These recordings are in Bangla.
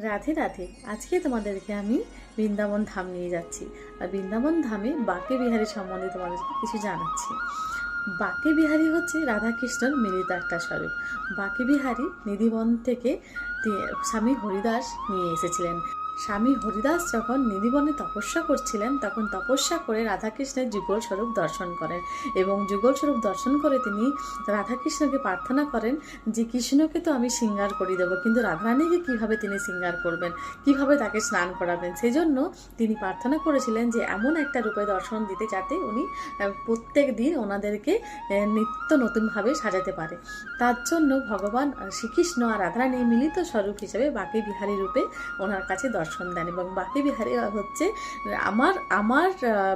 রাধে রাধে। আজকে তোমাদেরকে আমি বৃন্দাবন ধাম নিয়ে যাচ্ছি। আর বৃন্দাবন ধামে বাঁকে বিহারী সম্বন্ধে তোমাদেরকে কিছু জানাচ্ছি। বাঁকে বিহারী হচ্ছে রাধাকৃষ্ণর মিলিত একটা স্বরূপ। বাঁকে বিহারী নিধিবন থেকে স্বামী হরিদাস নিয়ে এসেছিলেন। স্বামী হরিদাস যখন নিধিবনে তপস্যা করছিলেন, তখন তপস্যা করে রাধাকৃষ্ণের যুগল স্বরূপ দর্শন করেন এবং যুগল স্বরূপ দর্শন করে তিনি রাধাকৃষ্ণকে প্রার্থনা করেন যে কৃষ্ণকে তো আমি শৃঙ্গার করে দেবো, কিন্তু রাধারানীকে কীভাবে তিনি শৃঙ্গার করবেন, কিভাবে তাকে স্নান করাবেন। সেই জন্য তিনি প্রার্থনা করেছিলেন যে এমন একটা রূপে দর্শন দিতে, যাতে উনি প্রত্যেক দিন ওনাদেরকে নিত্য নতুনভাবে সাজাতে পারে। তার জন্য ভগবান শ্রীকৃষ্ণ আর রাধারানী মিলিত স্বরূপ হিসেবে বাঁকে বিহারী রূপে ওনার কাছে দর্শন দেন। এবং বাঁকে বিহারী হচ্ছে আমার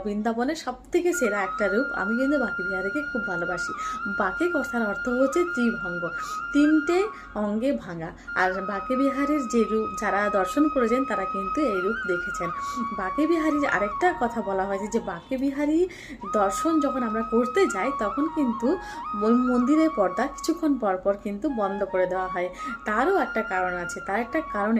বৃন্দাবনের সব থেকে সেরা একটা রূপ। আমি কিন্তু বাঁকে বিহারীকে খুব ভালোবাসি। বাঁকে কথার অর্থ হচ্ছে ত্রিভঙ্গ, তিনটে অঙ্গে ভাঙা। আর বাঁকে বিহারীর যে রূপ যারা দর্শন করেছেন তারা কিন্তু এই রূপ দেখেছেন। বাঁকে বিহারীর আরেকটা কথা বলা হয়েছে যে বাঁকে বিহারী দর্শন যখন আমরা করতে যাই তখন কিন্তু ওই মন্দিরের পর্দা কিছুক্ষণ পরপর কিন্তু বন্ধ করে দেওয়া হয়। তারও একটা কারণ আছে। তার একটা কারণ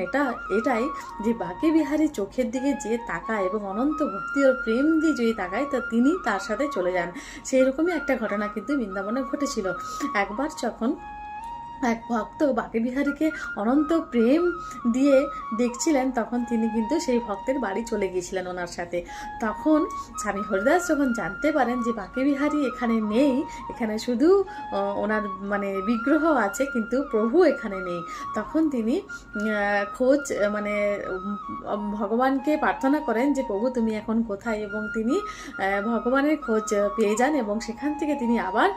এটাই যে বাঁকে বিহারী চোখের দিকে যে তাকায় এবং অনন্ত ভক্তি ও প্রেম দিয়ে যদি তাকায়, তো তিনি তার সাথে চলে যান। সেই রকমই একটা ঘটনা কিন্তু বৃন্দাবনে ঘটেছিল। একবার যখন এক ভক্ত বাঁকে বিহারীকে অনন্ত প্রেম দিয়ে দেখছিলেন, তখন তিনি কিন্তু সেই ভক্তের বাড়ি চলে গিয়েছিলেন ওনার সাথে। তখন স্বামী হরিদাস যখন জানতে পারেন যে বাঁকে বিহারী এখানে নেই, এখানে শুধু ওনার বিগ্রহ আছে কিন্তু প্রভু এখানে নেই, তখন তিনি খোঁজ ভগবানকে প্রার্থনা করেন যে প্রভু তুমি এখন কোথায়। এবং তিনি ভগবানের খোঁজ পেয়ে যান এবং সেখান থেকে তিনি আবার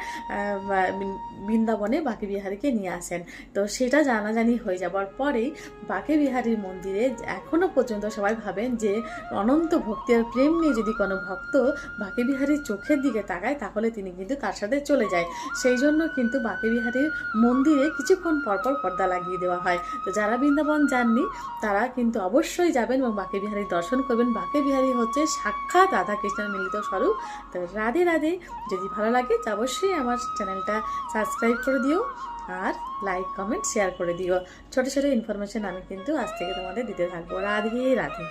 বৃন্দাবনে বাঁকে বিহারীকে নিয়ে আসেন। তো সেটা জানাজানি হয়ে যাবার পরেই বাঁকে বিহারীর মন্দিরে এখনও পর্যন্ত সবাই ভাবেন যে অনন্ত ভক্তি আর প্রেম নিয়ে যদি কোনো ভক্ত বাঁকে বিহারীর চোখের দিকে তাকায়, তাহলে তিনি কিন্তু তার সাথে চলে যায়। সেই জন্য কিন্তু বাঁকে বিহারীর মন্দিরে কিছুক্ষণ পরপর পর্দা লাগিয়ে দেওয়া হয়। তো যারা বৃন্দাবন যাননি তারা কিন্তু অবশ্যই যাবেন এবং বাঁকে বিহারীর দর্শন করবেন। বাঁকে বিহারী হচ্ছে সাক্ষাৎ রাধাকৃষ্ণের মিলিত স্বরূপ। তো রাধে রাধে। যদি ভালো লাগে অবশ্যই আমার চ্যানেলটা সাবস্ক্রাইব করে দিও আর লাইক কমেন্ট শেয়ার করে দিও। ছোটো ছোটো ইনফরমেশন আমি কিন্তু আজ থেকে তোমাদের দিতে থাকবো। রাধে রাধে।